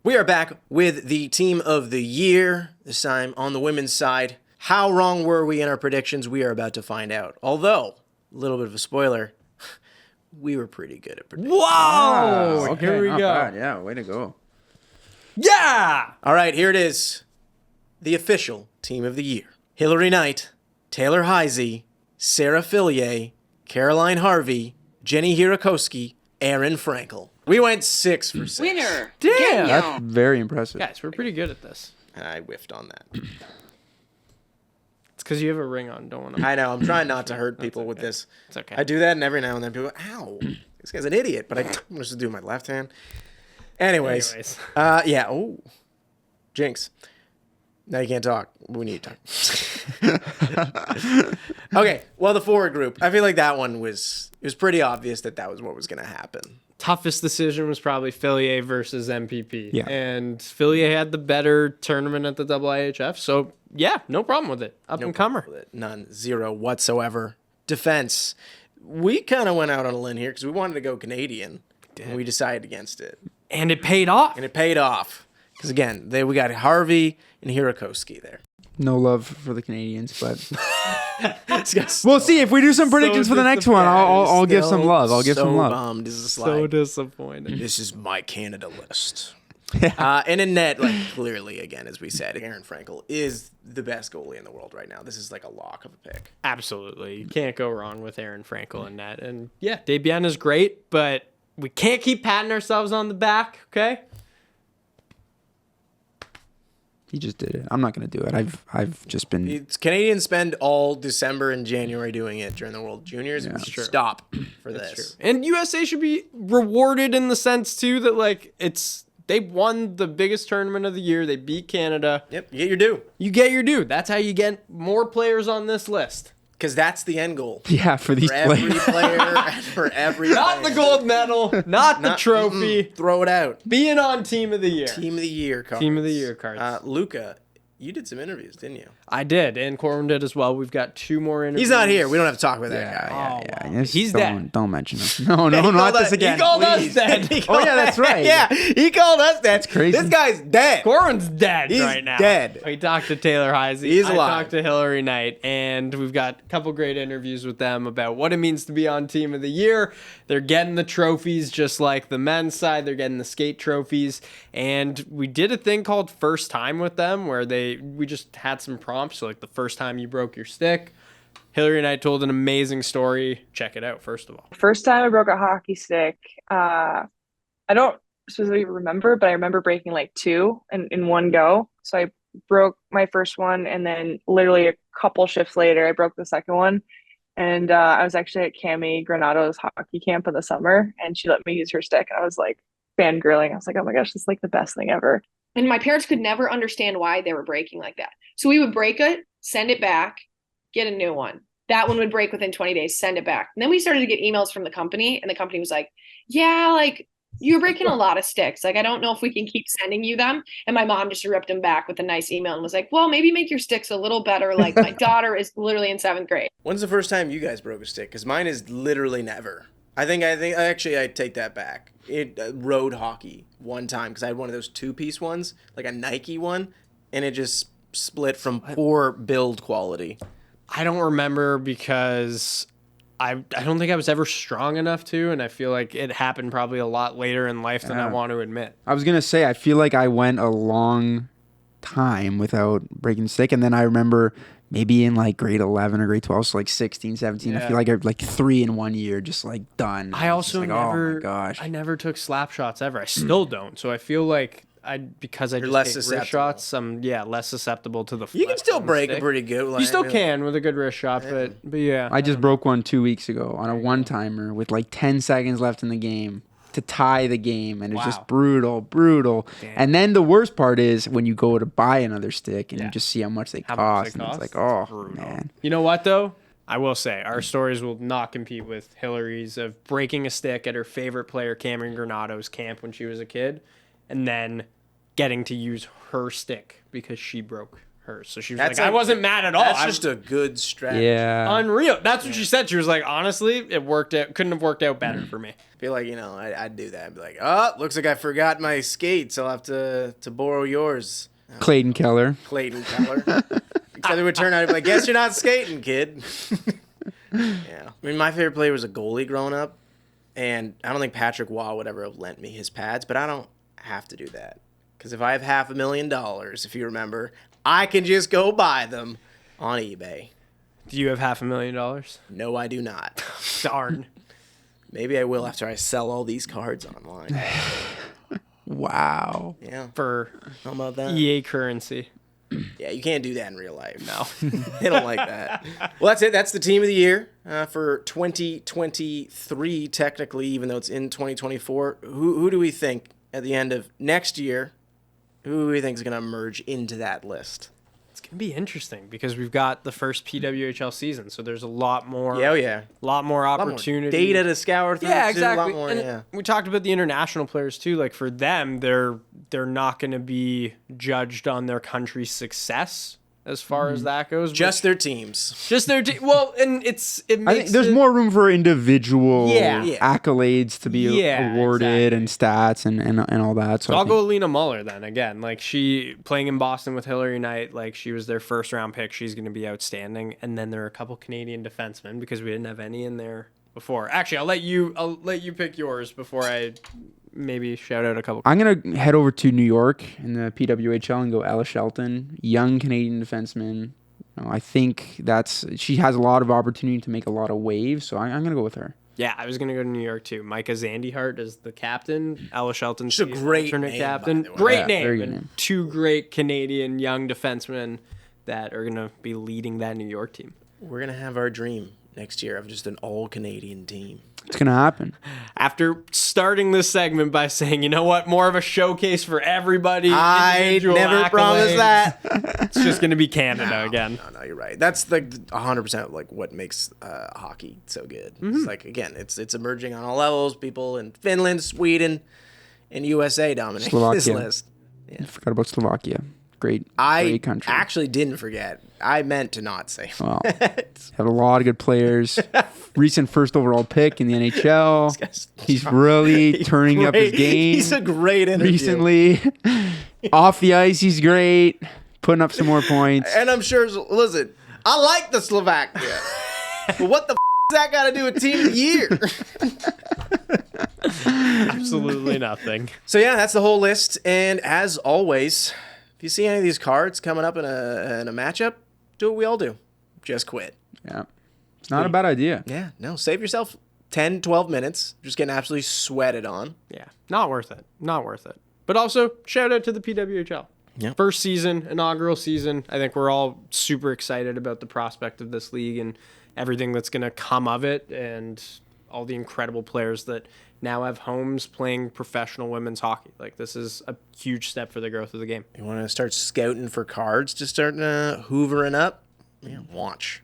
We are back with the team of the year, this time on the women's side. How wrong were we in our predictions? We are about to find out. Although, a little bit of a spoiler, we were pretty good at predicting. Whoa! Okay, Here we not go. bad. Yeah, way to go. Yeah! All right, here it is. The official team of the year. Hillary Knight, Taylor Heisey, Sarah Fillier, Caroline Harvey, Jenny Hirokoski, Aaron Frankel. We went 6 for 6. Winner. Damn. That's very impressive. Guys, we're pretty good at this. I whiffed on that. It's because you have a ring on. Don't want to. I know, I'm trying not to hurt people with this. It's okay. I do that, and every now and then people go, ow, this guy's an idiot. But I'm just do my left hand. Anyways. Yeah, oh, jinx. Now you can't talk. We need to talk. Okay, well, the forward group. I feel like that one it was pretty obvious that was what was going to happen. Toughest decision was probably Fillier versus MPP. Yeah. And Fillier had the better tournament at the IIHF. So, yeah, no problem with it. Up and comer. With it. None. Zero whatsoever. Defense. We kind of went out on a limb here because we wanted to go Canadian. And we decided against it. And it paid off. And it paid off. Because, again, we got Harvey and Hirokoski there. No love for the Canadians, but This guy's we'll see if we do some predictions for the next one. I'll give some love. I'll give some love. Bummed is the So slide. disappointed. This is my Canada list. And in net, clearly, again, as we said, Aaron Frankel is the best goalie in the world right now. This is like a lock of a pick. Absolutely. You can't go wrong with Aaron Frankel in that. And, yeah, Debian is great, but we can't keep patting ourselves on the back, okay? He just did it. I'm not gonna do it. I've just been. Canadians spend all December and January doing it during the World Juniors. Yeah. We should stop for this. And USA should be rewarded in the sense, too, that, they won the biggest tournament of the year. They beat Canada. Yep, you get your due. You get your due. That's how you get more players on this list. Because that's the end goal. Yeah, for these For every players. player and for every Not the player. gold medal, not the trophy. Throw it out. Being on Team of the Year. Team of the Year cards. Team of the Year cards. Luca, you did some interviews, didn't you? I did, and Corbin did as well. We've got 2 more interviews. He's not here. We don't have to talk about that guy. Yeah. Just He's dead. Don't mention him. No, not this again. He called Please. us dead. He called- yeah, that's right. Yeah, he called us dead. That's crazy. This guy's dead. Corbin's dead He's right now. dead. We talked to Taylor Heisey. He's I alive. talked to Hillary Knight, and we've got a couple great interviews with them about what it means to be on Team of the Year. They're getting the trophies just like the men's side. They're getting the skate trophies. And we did a thing called First Time with them where we just had some prompts. So, the first time you broke your stick. Hillary Knight told an amazing story. Check it out, first of all. First time I broke a hockey stick, I don't specifically remember, but I remember breaking 2 in one go. So I broke my first one, and then literally a couple shifts later, I broke the second one. And I was actually at Cami Granato's hockey camp in the summer, and she let me use her stick. And I was fangirling. I was like, oh my gosh, this is the best thing ever. And my parents could never understand why they were breaking like that. So we would break it, send it back, get a new one. That one would break within 20 days, send it back. And then we started to get emails from the company, and the company was like, yeah, you're breaking a lot of sticks. I don't know if we can keep sending you them. And my mom just ripped them back with a nice email and was like, well, maybe make your sticks a little better. My daughter is literally in 7th grade. When's the first time you guys broke a stick? Because mine is literally never. I think actually I take that back. Road hockey one time because I had one of those 2-piece ones, like a Nike one, and it just split from poor build quality. I don't remember because I don't think I was ever strong enough to, and I feel like it happened probably a lot later in life than I want to admit. I was gonna say I feel like I went a long time without breaking the stick, and then I remember maybe in grade 11 or grade 12, so 16, 17. I feel like I 3 in 1 year, just done. I also never. Oh my gosh. I never took slap shots ever. I still don't. So I feel like because I You're just less take wrist susceptible. shots, I'm less susceptible to the. You can flex still on the break stick. a pretty good. You still can with a good wrist shot, but yeah. I just broke one 2 weeks ago on a one-timer with 10 seconds left in the game to tie the game, and it's just brutal. Damn. And then the worst part is when you go to buy another stick and you just see how much they cost, and it's oh man. You know what though? I will say our stories will not compete with Hillary's of breaking a stick at her favorite player Cameron Granato's camp when she was a kid, and then getting to use her stick because she broke hers. So she was That's like, I wasn't mad at all. That's I just a good strategy. Yeah. unreal. That's what she said. She was like, honestly, it worked out. Couldn't have worked out better for me. Feel like, I'd do that. I'd be like, oh, looks like I forgot my skates. I'll have to borrow yours. Clayton Keller. Clayton Keller. Except it would turn out, I'd be like, guess you're not skating, kid. Yeah. I mean, my favorite player was a goalie growing up. And I don't think Patrick Waugh would ever have lent me his pads, but I don't have to do that. Because if I have $500,000, if you remember, I can just go buy them on eBay. Do you have $500,000? No, I do not. Darn. Maybe I will after I sell all these cards online. Wow. Yeah. For How about that? EA currency. Yeah, you can't do that in real life. No. They don't like that. Well, that's it. That's the team of the year for 2023, technically, even though it's in 2024. Who do we think at the end of next year, who do we think is going to emerge into that list? It's going to be interesting because we've got the first PWHL season. So there's a lot more. Yeah, oh yeah. Lot more A lot more opportunity. data to scour through. Yeah, too. exactly. A lot more, And yeah. we talked about the international players too. Like for them, they're not going to be judged on their country's success as far as that goes. Just their teams. just their well, and it I makes think there's it- more room for individual Yeah. Yeah. accolades to be Yeah, awarded exactly. and stats and all that. So So I I'll think- go Alina Muller then again. Like she playing in Boston with Hillary Knight, like she was their first round pick. She's going to be outstanding. And then there are a couple Canadian defensemen because we didn't have any in there before. Actually, I'll let you pick yours before I maybe shout out a couple. I'm gonna head over to New York in the PWHL and go Ella Shelton, young Canadian defenseman. I think she has a lot of opportunity to make a lot of waves, so I'm gonna go with her. Yeah, I was going to go to New York too. Micah Zandyhart is the captain. Ella Shelton's Just a the great alternate name, captain. by the way. Great Yeah, name. very good And name. two great Canadian young defensemen that are going to be leading that New York team. We're going to have our dream next year of just an all-Canadian team. It's gonna happen. After starting this segment by saying, you know what, more of a showcase for everybody. I individual never promised accolades. that. It's just going to be Canada again. No, you're right. That's like 100% like what makes hockey so good. It's like, again, it's emerging on all levels. People in Finland, Sweden, and USA dominate this Slovakia. list. I forgot about Slovakia. Great I country. actually didn't forget. I meant to not say Well, that. have a lot of good players. Recent first overall pick in the NHL. He's really turning up his Great. game. He's a great interview. Recently. Off the ice, he's great. Putting up some more points. And I'm sure, listen, I like the Slovakia. But what the does that got to do with team of the year? Absolutely nothing. So yeah, that's the whole list. And as always, if you see any of these cards coming up in a matchup, do what we all do. Just quit. Yeah. It's not a bad idea. Yeah, no, save yourself 10, 12 minutes. Just getting absolutely sweated on. Yeah, not worth it. Not worth it. But also, shout out to the PWHL. Yeah. First season, inaugural season. I think we're all super excited about the prospect of this league and everything that's going to come of it and all the incredible players that now have homes playing professional women's hockey. Like, this is a huge step for the growth of the game. You want to start scouting for cards to start hoovering up? Yeah, watch.